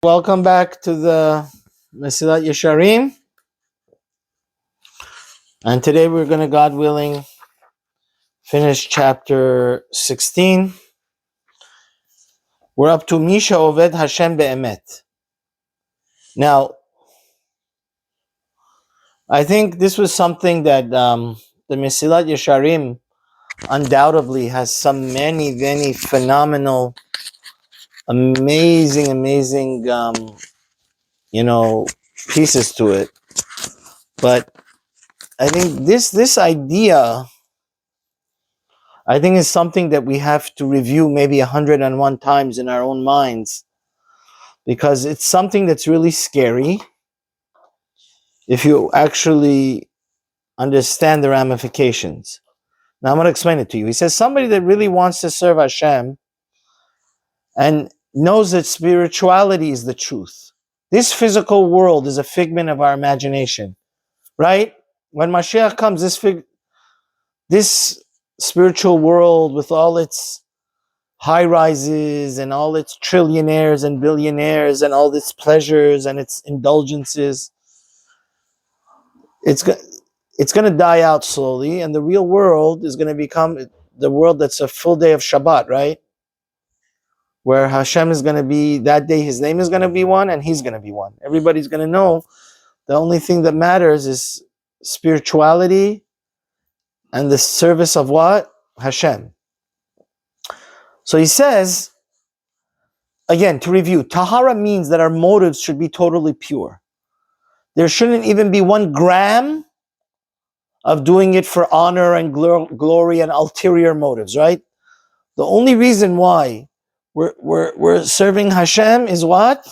Welcome back to the Mesilat Yesharim. And today we're going to, God willing, finish chapter 16. We're up to Misha Oved Hashem Be'emet. Now, I think this was something that the Mesilat Yesharim undoubtedly has some many phenomenal, amazing, pieces to it. But I think this idea, I think, is something that we have to review maybe 101 times in our own minds, because it's something that's really scary if you actually understand the ramifications. Now I'm going to explain it to you. He says somebody that really wants to serve Hashem and knows that spirituality is the truth. This physical world is a figment of our imagination, right? When Mashiach comes, this spiritual world with all its high rises and all its trillionaires and billionaires and all its pleasures and its indulgences, it's going to die out slowly, and the real world is going to become the world that's a full day of Shabbat, right? Where Hashem is going to be, that day his name is going to be one and he's going to be one. Everybody's going to know the only thing that matters is spirituality and the service of what? Hashem. So he says, again, to review, Tahara means that our motives should be totally pure. There shouldn't even be 1 gram of doing it for honor and glory and ulterior motives, right? The only reason why we're serving Hashem is what?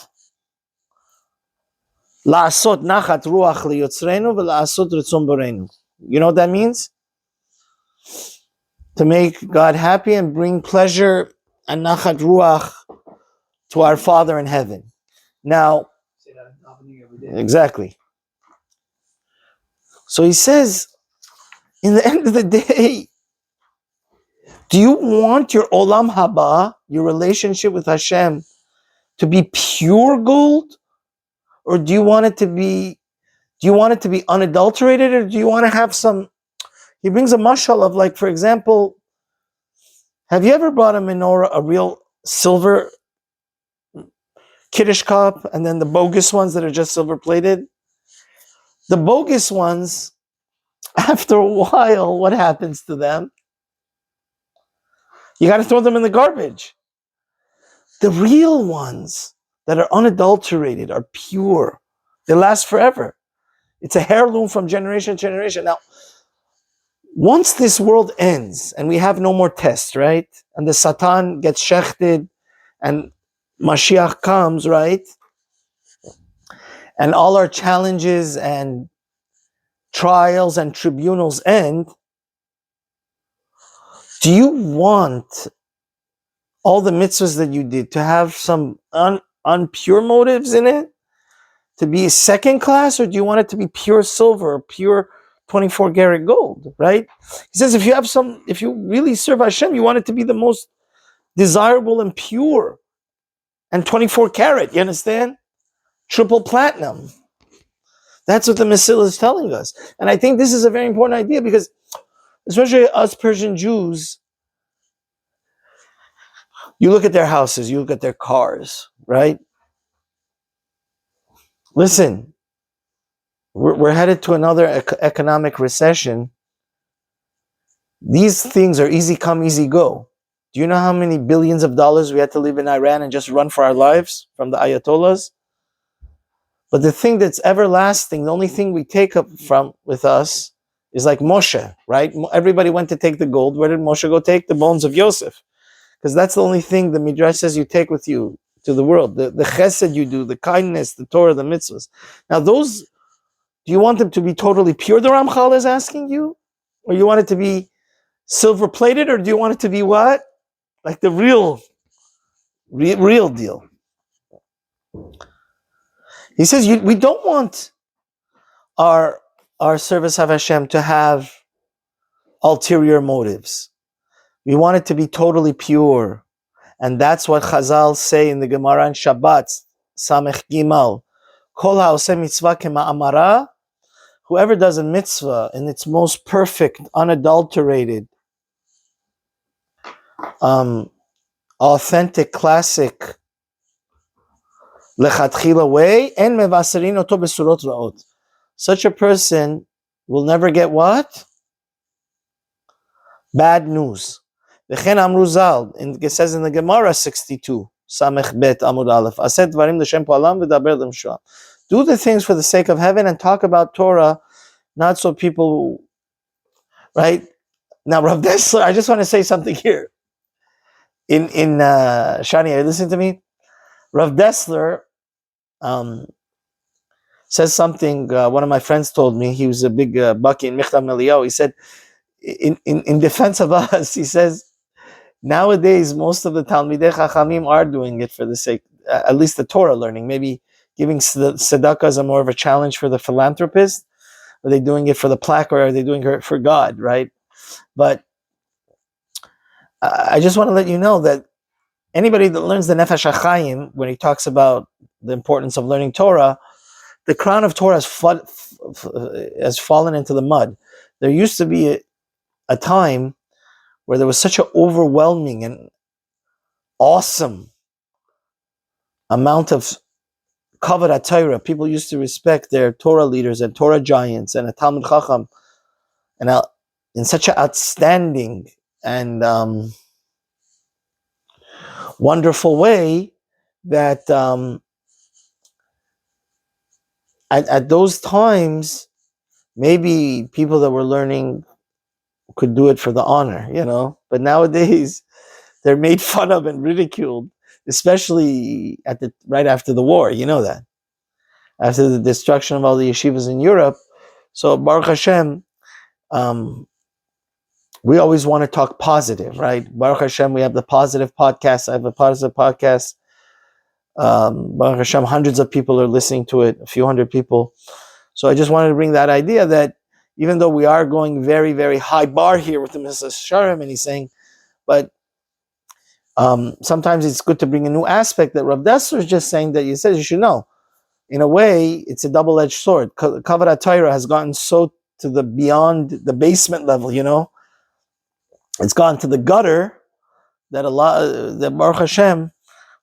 La'asot nachat ruach liyotzreinu v'la'asot ritzon boreinu. You know what that means? To make God happy and bring pleasure and nachat ruach to our Father in heaven. Now, exactly. So he says, in the end of the day, do you want your olam haba, your relationship with Hashem, to be pure gold, or do you want it to be unadulterated, or do you want to have some? He brings a mashal of, like, for example, have you ever bought a menorah, a real silver Kiddush cup, and then the bogus ones that are just silver plated? The bogus ones, after a while, what happens to them? You got to throw them in the garbage. The real ones that are unadulterated, are pure. They last forever. It's a heirloom from generation to generation. Now, once this world ends and we have no more tests, right? And the Satan gets shechted and Mashiach comes, right? And all our challenges and trials and tribunals end. Do you want all the mitzvahs that you did to have some unpure motives in it? To be second class, or do you want it to be pure silver, or pure 24 karat gold, right? He says if you really serve Hashem, you want it to be the most desirable and pure and 24 karat, you understand? Triple platinum. That's what the Mesilat is telling us. And I think this is a very important idea, because especially us Persian Jews, you look at their houses, you look at their cars, right? Listen, we're headed to another economic recession. These things are easy come, easy go. Do you know how many billions of dollars we had to live in Iran and just run for our lives from the Ayatollahs? But the thing that's everlasting, the only thing we take up from with us is like Moshe, right? Everybody went to take the gold. Where did Moshe go take? The bones of Yosef. Because that's the only thing the Midrash says you take with you to the world. The chesed you do, the kindness, the Torah, the mitzvahs. Now those, do you want them to be totally pure, the Ramchal is asking you? Or you want it to be silver plated, or do you want it to be what? Like the real deal. He says we don't want our service of Hashem to have ulterior motives. We want it to be totally pure. And that's what Chazal say in the Gemara and Shabbat, Samech Gimal. Kol ha'oseh mitzvah kema'amara. Whoever does a mitzvah in its most perfect, unadulterated, authentic, classic, lechatchila way, en mevaserin oto besurot ra'ot. Such a person will never get what? Bad news. V'chen amru zal, it says in the Gemara 62, Samech Bet Amud Aleph, Aseh dvarim l'shem po'alam v'daber l'mshua. Do the things for the sake of heaven and talk about Torah, not so people, right? Now, Rav Dessler, I just want to say something here. In Shani, are you listening to me? Rav Dessler says something, one of my friends told me, he was a big bucky in Michtav Meliyahu. He said, in defense of us, he says, nowadays, most of the Talmidei Chachamim are doing it for the sake, at least the Torah learning. Maybe giving tzedakah is more of a challenge for the philanthropist. Are they doing it for the plaque, or are they doing it for God, right? But I just want to let you know that anybody that learns the Nefesh HaChaim, when he talks about the importance of learning Torah, the crown of Torah has fallen into the mud. There used to be a time where there was such an overwhelming and awesome amount of Kavod Torah. People used to respect their Torah leaders and Torah giants and a Talmud Chacham, and in such an outstanding and wonderful way that at those times, maybe people that were learning could do it for the honor, But nowadays, they're made fun of and ridiculed, especially right after the war. You know that. After the destruction of all the yeshivas in Europe. So Baruch Hashem, we always want to talk positive, right? Baruch Hashem, we have the positive podcast. I have a positive podcast. Baruch Hashem, hundreds of people are listening to it, a few hundred people. So I just wanted to bring that idea that even though we are going very, very high bar here with the Yesharim, and he's saying, but sometimes it's good to bring a new aspect that Rav Dessler is just saying that you said you should know. In a way, it's a double-edged sword. Kavod Torah has gotten so to the beyond the basement level, It's gone to the gutter that that Baruch Hashem,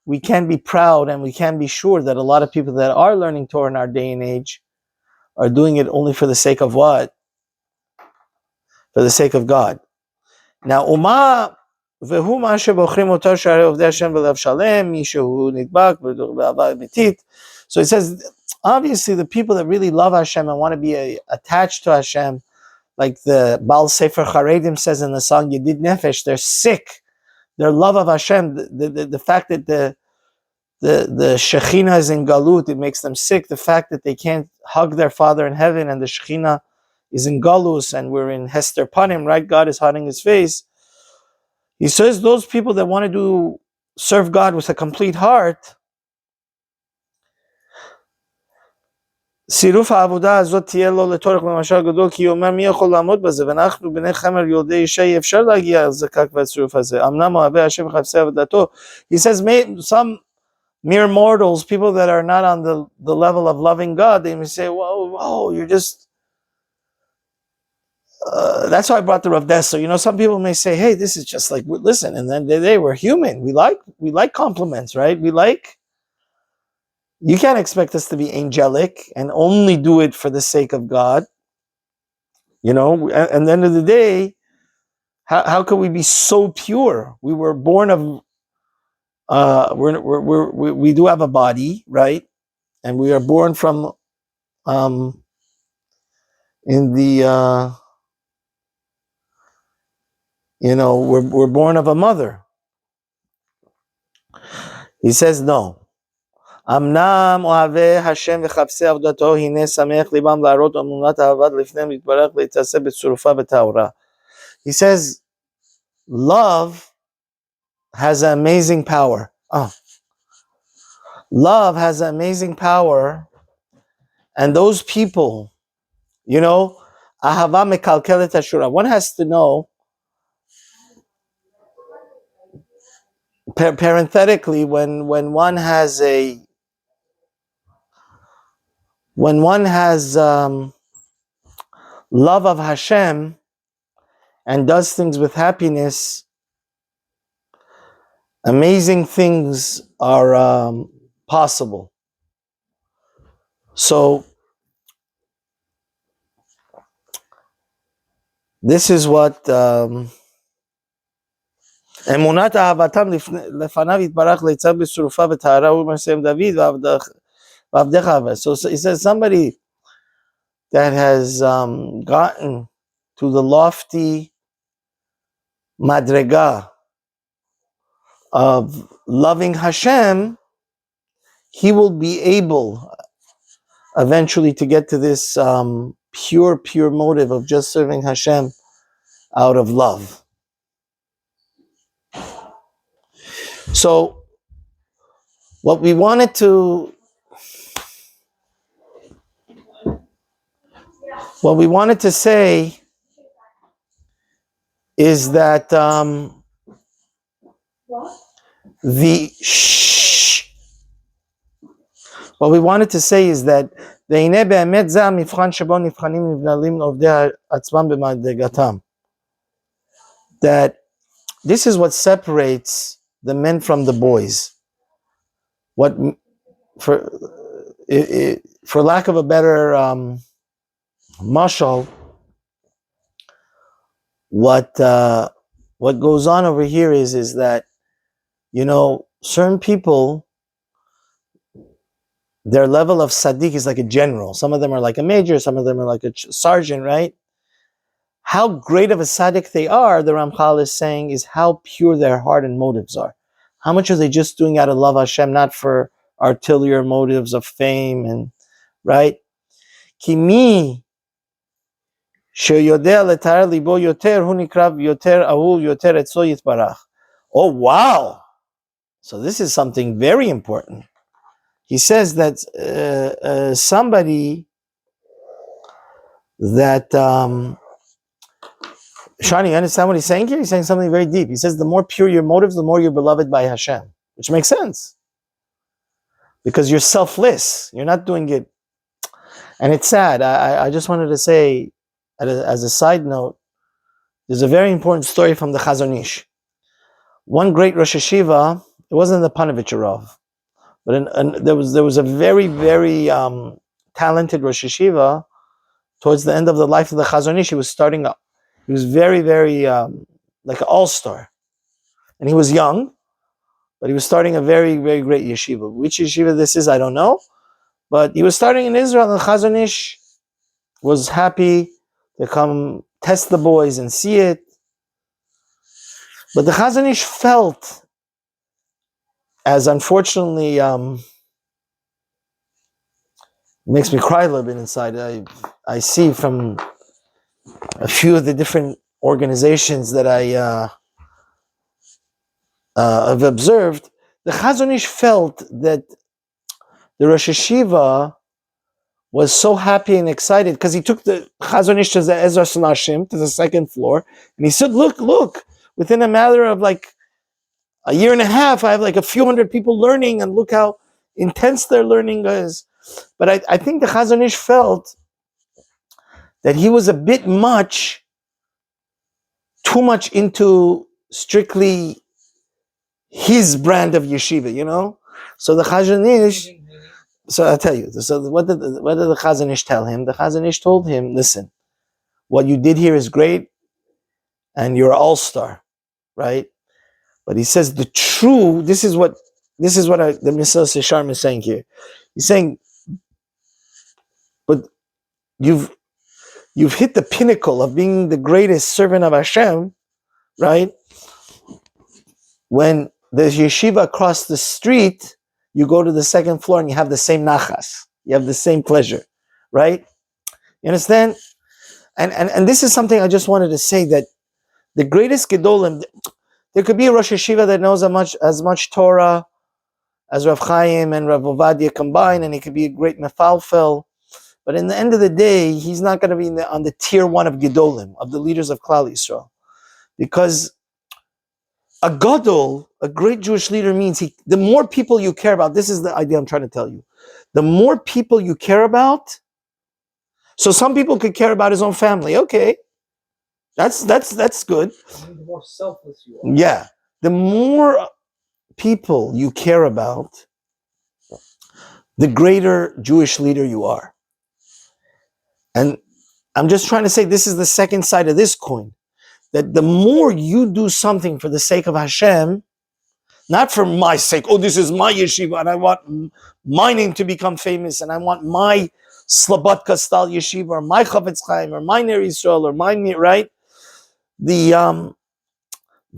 we can be proud and we can be sure that a lot of people that are learning Torah in our day and age are doing it only for the sake of what? For the sake of God. Now, so it says, obviously, the people that really love Hashem and want to be attached to Hashem, like the Baal Sefer Charedim says in the song Yedid Nefesh, they're sick. Their love of Hashem, the fact that the Shekhinah is in Galut, it makes them sick. The fact that they can't hug their Father in heaven and the Shekhinah is in Galus and we're in Hester Panim, right? God is hiding his face. He says those people that want to serve God with a complete heart, סירוף העבודה הזאת תהיה לו לצורך למשל גדול, כי הוא אומר מי יכול לעמוד בזה, ואנחנו בני חמר יהודי ישי אפשר להגיע לזקק והצירוף הזה, אמנם אוהבי השם וחפצי עבודתו. He says some mere mortals, people that are not on the level of loving God, they may say, whoa, you're just that's why I brought the Rav Dessler. Some people may say, hey, this is just like, listen, and then they were human. We like compliments, right? You can't expect us to be angelic and only do it for the sake of God. And at the end of the day, how could we be so pure? We were born of, we do have a body, right? And we are born from, in the, we're born of a mother. He says, no. אמנם אוהבי השם וחפשי עבודתו, הנה שמח ליבם להראות אמונת אהבת לפניהם להתברך להתעשה בצרופה וטהורה. He says, love has an amazing power. Love has an amazing power, and those people, ahava mekalkelet hashura. One has to know, parenthetically, when one has a when one has love of Hashem and does things with happiness, amazing things are possible. So this is what אמונת אהבתם לפניו יתברך ליצר בשרופה וטהרה ומסיים דוד ועבדך אהבה. So it says somebody that has gotten to the lofty madrega of loving Hashem, he will be able eventually to get to this pure motive of just serving Hashem out of love. So what we wanted to say is that what we wanted to say is that that this is what separates the men from the boys. What, for lack of a better mashal, what goes on over here is that, certain people, their level of tzaddik is like a general. Some of them are like a major, some of them are like a sergeant, right? How great of a tzaddik they are, the Ramchal is saying, is how pure their heart and motives are. How much are they just doing out of love Hashem, not for artillery motives of fame, and right? Kimi sheyodea letar libo yoter hu nikrav yoter ahul yoter etzo yitbarach. Oh wow! So this is something very important. He says that somebody that Shani, you understand what he's saying here? He's saying something very deep. He says the more pure your motives, the more you're beloved by Hashem, which makes sense. Because you're selfless. You're not doing it. And it's sad. I just wanted to say, as a side note, there's a very important story from the Chazon Ish. One great Rosh Hashiva, it wasn't the Panovich Rav, but there was a very, very talented Rosh Hashiva towards the end of the life of the Chazon Ish. He was starting up. He was very, very like an all-star. And he was young, but he was starting a very, very great yeshiva. Which yeshiva this is, I don't know. But he was starting in Israel, and Chazon Ish was happy to come test the boys and see it. But the Chazon Ish felt, as unfortunately, makes me cry a little bit inside. I see from a few of the different organizations that I have observed, the Chazon Ish felt that the Rosh Hashiva was so happy and excited because he took the Chazon Ish to the Ezra Slashim, to the second floor, and he said, look, within a matter of like a year and a half, I have like a few hundred people learning, and look how intense their learning is. But I think the Chazon Ish felt that he was a bit too much into strictly his brand of yeshiva, So the Chazon Ish, so I'll tell you, so what did the Chazon Ish tell him? The Chazon Ish told him, listen, what you did here is great, and you're an all-star, right? But he says this is what the Mesilat Yesharim is saying here. He's saying, but you've hit the pinnacle of being the greatest servant of Hashem, right? When there's yeshiva across the street, you go to the second floor and you have the same nachas. You have the same pleasure, right? You understand? And this is something I just wanted to say, that the greatest gedolim, there could be a Rosh Hashiva that knows as much Torah as Rav Chaim and Rav Ovadia combined, and he could be a great mefalfel. But in the end of the day, he's not going to be on the tier one of gedolim, of the leaders of Klal Yisrael. Because a gadol, a great Jewish leader, means the more people you care about, this is the idea I'm trying to tell you. The more people you care about, so some people could care about his own family. Okay, that's good. The more selfless you are. Yeah, the more people you care about, the greater Jewish leader you are. And I'm just trying to say this is the second side of this coin. That the more you do something for the sake of Hashem, not for my sake, oh, this is my yeshiva and I want my name to become famous and I want my Slabatka style yeshiva or my Chavetz Chaim or my Ner Yisrael or my, right? The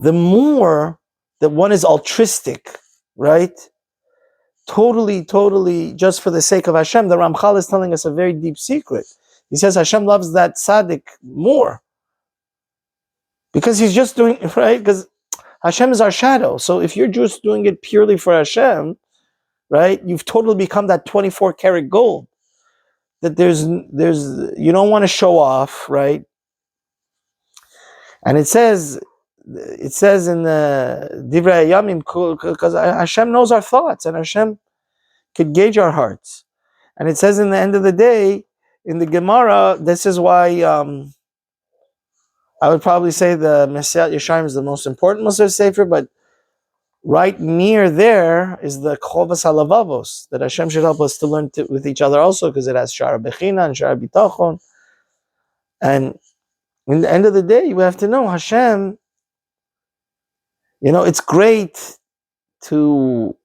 more that one is altruistic, right? Totally just for the sake of Hashem, the Ramchal is telling us a very deep secret. He says Hashem loves that tzaddik more. Because he's just doing, right? Because Hashem is our shadow. So if you're just doing it purely for Hashem, right? You've totally become that 24 karat gold. That there's you don't want to show off, right? And it says in the Divrei Yamim, because Hashem knows our thoughts and Hashem could gauge our hearts. And it says in the end of the day, in the Gemara, this is why I would probably say the Mesilat Yesharim is the most important Musar Sefer, but right near there is the Chovas HaLavavos, that Hashem should help us to learn with each other also, because it has Shara Bechina and Shara Bitachon. And in the end of the day, you have to know Hashem, it's great to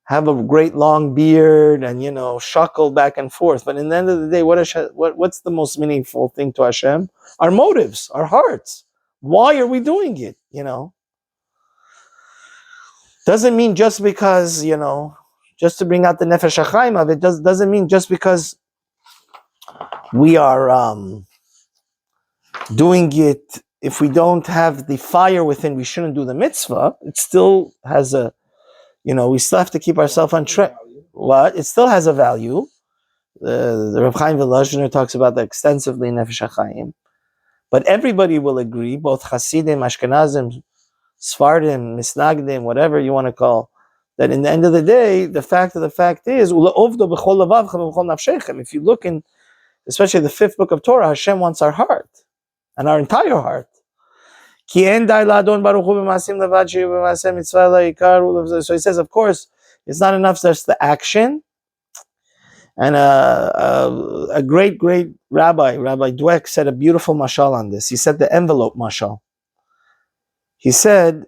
have a great long beard and, shuckle back and forth. But in the end of the day, what's the most meaningful thing to Hashem? Our motives, our hearts. Why are we doing it? Doesn't mean just because, just to bring out the Nefesh HaChaim of it, doesn't mean just because we are doing it, if we don't have the fire within, we shouldn't do the mitzvah. It still has we still have to keep ourselves on track. What? It still has a value. The Rav Chaim Volozhiner talks about that extensively in Nefesh HaChaim. But everybody will agree, both Hasidim, Ashkenazim, Sfardim, Misnagdim, whatever you want to call, that in the end of the day, the fact is, if you look in, especially the 5th book of Torah, Hashem wants our heart, and our entire heart. So he says, of course, it's not enough just the action. And a great Rabbi Dweck, said a beautiful mashal on this. He said the envelope mashal. He said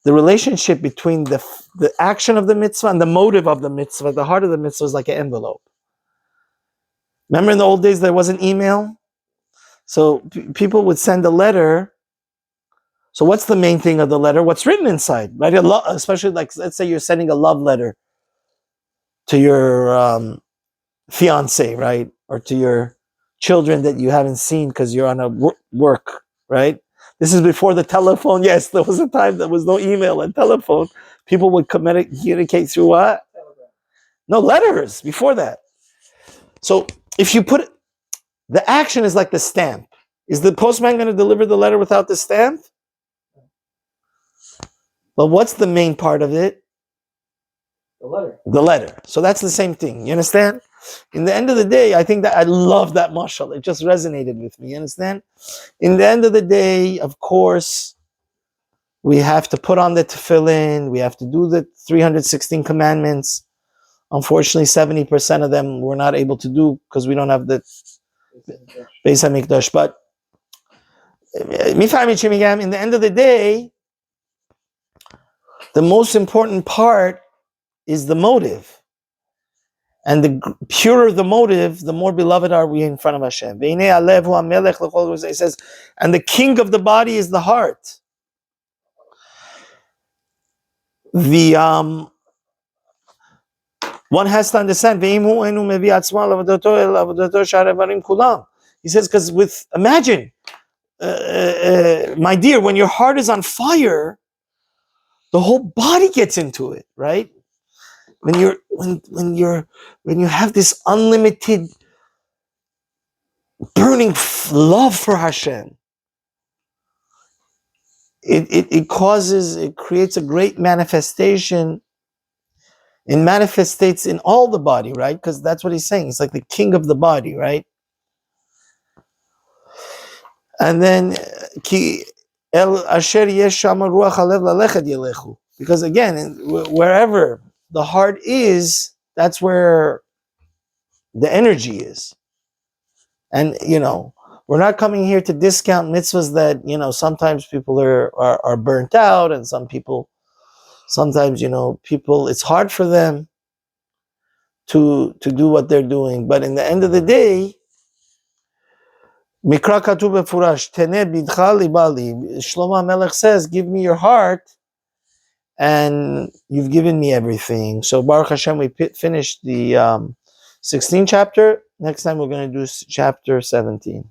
the relationship between the action of the mitzvah and the motive of the mitzvah, the heart of the mitzvah, is like an envelope. Remember in the old days there wasn't email? So people would send a letter. So what's the main thing of the letter? What's written inside, right? Especially like, let's say you're sending a love letter to your fiance, right? Or to your children that you haven't seen because you're on a work, right? This is before the telephone. Yes, there was a time there was no email and telephone. People would communicate through what? Telegram. No, letters before that. So if you put the action is like the stamp. Is the postman going to deliver the letter without the stamp? But what's the main part of it? The letter. So that's the same thing. You understand? In the end of the day, I think that I love that mashal. It just resonated with me. You understand? In the end of the day, of course, we have to put on the tefillin. We have to do the 316 commandments. Unfortunately, 70% of them we're not able to do because we don't have the Beis HaMikdash. But in the end of the day, the most important part is the motive. And the purer the motive, the more beloved are we in front of Hashem. It says, and the king of the body is the heart. One has to understand. He says, because imagine, my dear, when your heart is on fire, the whole body gets into it, right? When you have this unlimited burning love for Hashem, it creates a great manifestation It manifestates in all the body, right? Because that's what he's saying. He's like the king of the body, right? And then ki el asher yesh shama ruach halev lalechet yelechu. Because again, wherever the heart is, that's where the energy is. And we're not coming here to discount mitzvahs that sometimes people are burnt out, and sometimes people, it's hard for them to do what they're doing. But in the end of the day, Mikra Katuv Befurash, Teneh Bidcha Libali. Shlomo Melech says, give me your heart, and you've given me everything. So Baruch Hashem, we finished the 16th chapter. Next time we're going to do chapter 17.